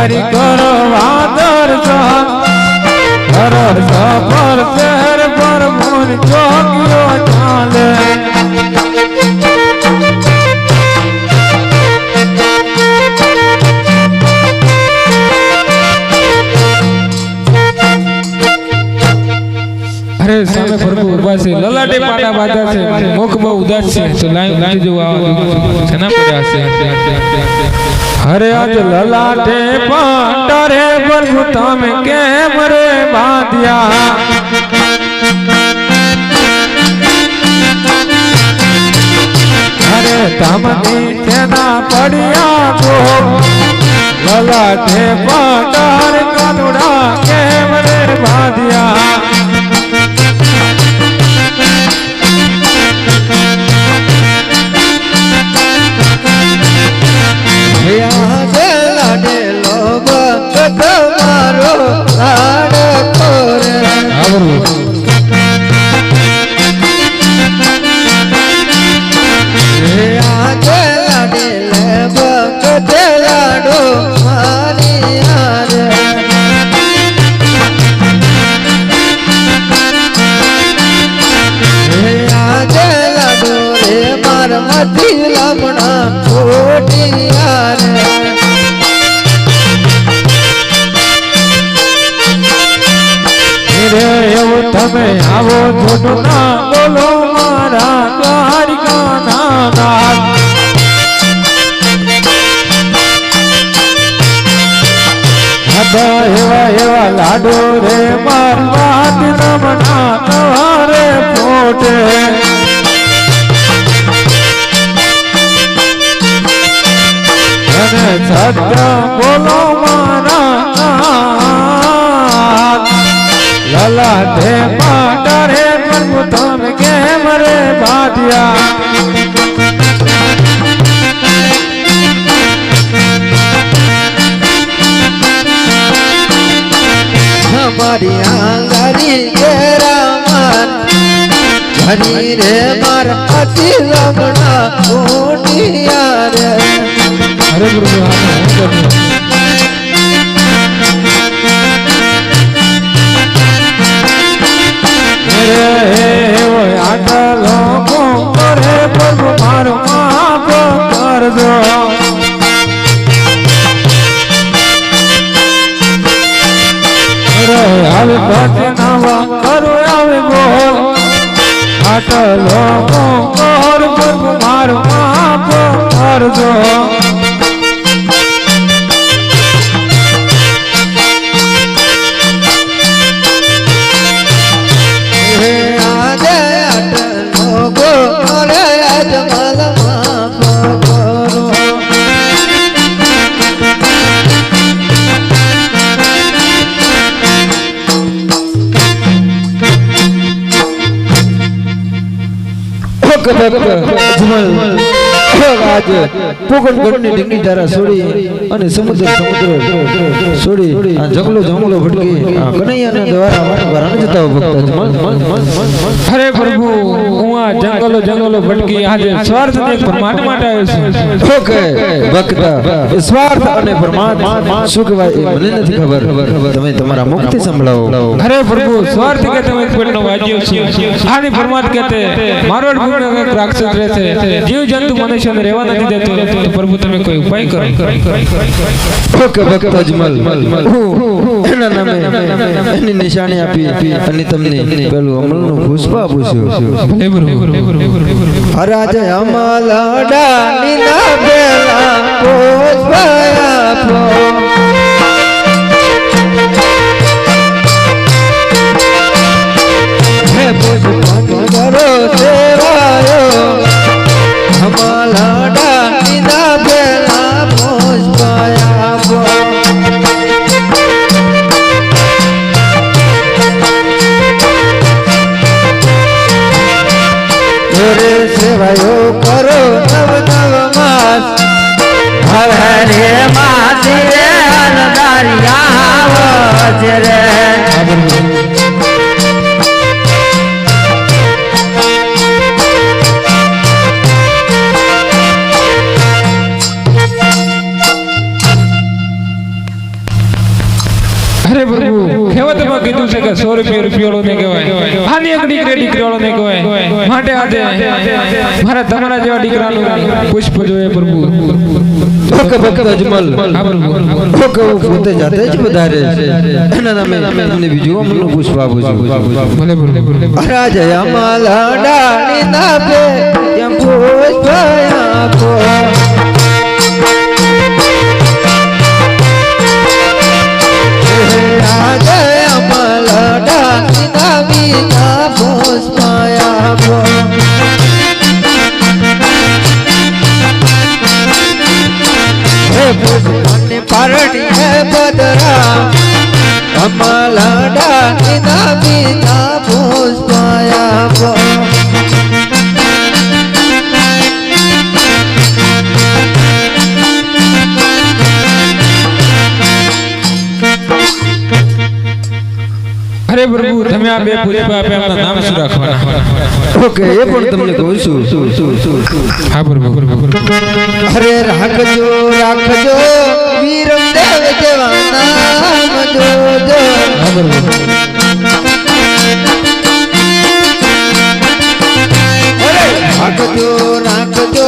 ભરી કરો વાદર સર સફર શહેર પર મોર ચોકીઓ ચાલે અરે સામે પ્રભુ ઉભા છે લલાટે પાટા બાજા છે મુખ બહુ ઉદાસ છે તો લાઈ જો છના પડ્યા છે અરે આજ લલાટે પાટા રે પ્રભુ તમે કેમ રે બાંધ્યા અરે તમની તેના પડ્યા તો લલાટે પાટા રે કાનુડા કેમ રે બાંધ્યા તમે આવો થોડું ના બોલો મારા દ્વારિકા નાથ એવા એવા લાડો રે મારવાત નમના તમારે ફોટે અને સત્ય બોલો મારા લલાટે પાટા રે પ્રભુ તમે કેમ રે બાંધ્યા हमारी आंगरी तेरा मन हरी रे मार अति लगना ओटिया रे अरे प्रभु आटलो रे प्रभु मारो माफ कर दो હવે ભજનવા કરો આવે બોલ આટલો પ્રભુ મારો માફ कर दो आज પોકણગઢની ડીંગી ધારા છોડી અને સમુદ્ર છોડી આ જંગલો ભટકી કનૈયાના દ્વારા વારંવાર જતા ભક્ત અરે પ્રભુ હું આ જંગલો ભટકી આજે સ્વાર્થ ને પરમાત્મા માટે આવ્યો છું ઓકે ભક્ત સ્વાર્થ અને પરમાત્મા શું કહેવાય એ મને નથી ખબર તમે તમારા મુખથી સંભળાવો અરે પ્રભુ સ્વાર્થ કે તમે પેટનો વાજ્યો છે આની પરમાત્મા કહેતે મારો ભૂમિ રાક્ષસ રહે છે જીવ જંતુ મનુષ્યને રહેવા નથી દેતો પ્રભુ તમે કોઈ ઉપાય કરો ઓકે ભક્ત અજમલ એના નામે એની નિશાની આપી અને તમને પેલું અમલનું પુષ્પ પૂછ્યું હરાજ અમલડા નીના બેલા પુષ્પ આપો હે પુષ્પ કરો દેવાયો અમલડા નીના બેલા પુષ્પ આપો સેવાયો કરો નવ નવ માસ હર હરે માસી રે અનદારિયા રે અરે પ્રભુ કહેવતમાં કીધું છે કે 100 રૂપિયા રૂપિયાળો ને કહેવાય આની એક દીકરીવાળો ને કહેવાય માટે આજે મારા તમારા જેવા દીકરાનું પુષ્પ જોઈએ પ્રભુ ઓકે ભક્ત અજમલ ઓકે હું પોતે જાતે જ વધારે એના નામે તમને બીજું અમનું પુષ્પ આપું છું ભલે પ્રભુ રાજા માલા ડાળી ના પે ત્યાં પુષ્પ આપો રાજા માલા ડાળી ના બીજા પુષ્પ આપો પુષ્પને પારણી હે બદરા કમલા ડાળી ના બીજા પુષ્પ આપો અરે પ્રભુ તમે આ બે પુષ્પ આપ્યા એમના નામ શું રાખવાના ઓકે એ પણ તમને કહું છું હા પ્રભુ અરે રાખજો રાખજો વીરમ દેવ જેવા નામ જોજો હા પ્રભુ અરે રાખજો રાખજો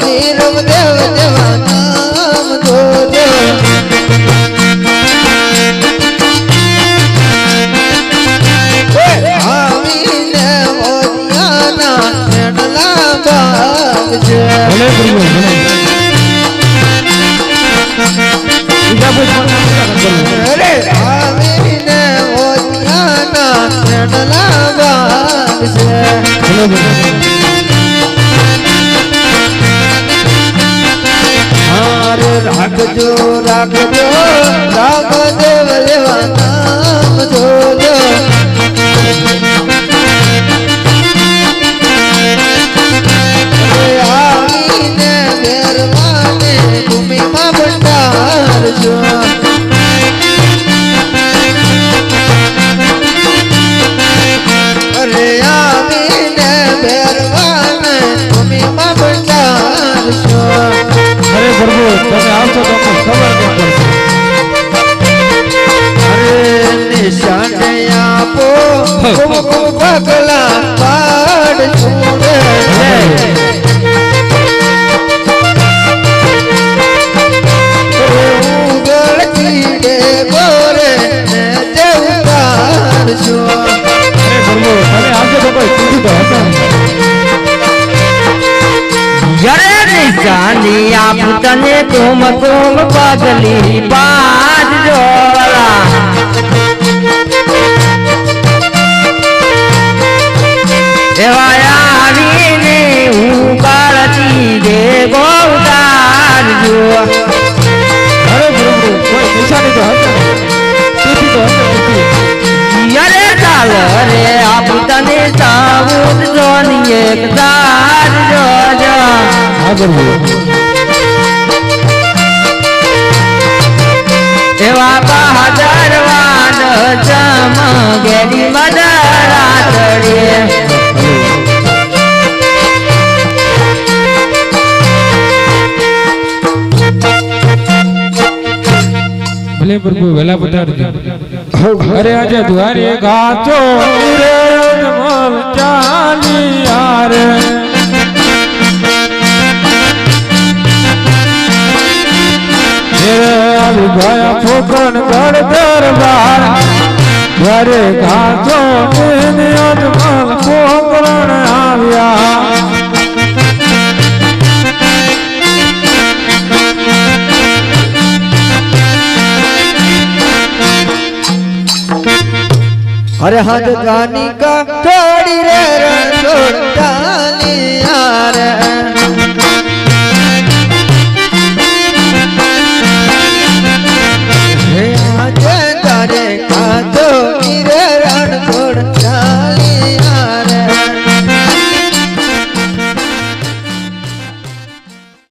વીરમ દેવ જેવા નામ જોજો આવીને મોતિયાના મેડલા બાગજે ભલે પ્રભુ ભલે બીજા પુષ્પ અરે આવીને મોતિયાના મેડલા બાગજે ભલે ભલે હારે રાખજો રાખજો રામદેવ લેવા નામ જોજો આવીને મેરવાને ભૂમિમાં ભંડારજો અરે આવીને મેરવાને ભૂમિમાં ભંડારજો અરે પ્રભુ તમે આવશો તો અમને ખબર નહીં પડશે અરે નિશાને આપો પગલા પાડ છોડે ઉગળ ચીડે ગોરે ને તે ઉતારજો અરે પ્રભુ તમે આવશો તો કોઈ પૂછ્યું તો હશે યરે નિશાની આપ તને તુમ તુમ પગલી બાજ જોલા એવા આવીને હું કાળતી દે ગોદાર જો અરે પ્રભુ કોઈ નિશાની તો હશે તિથિ તો હશે તિથિ યરે ચાલ રે આપ તને સાબુત જોની એક દાર જોજો હા પ્રભુ એવા બહાદર વાન ચમ ગેરી મદરા તળે ભલે પ્રભુ વેલા પધારજો અરે આજે દ્વારે ગાચો રે અજમલ ચાલી યાર આવી ગયા ફોકણ ગઢ દરબાર દ્વારે ગાચો અજમલ ફોકણ આવ્યા अरे हाथ गानी का थोड़ी रे रण छोड़ डाली यार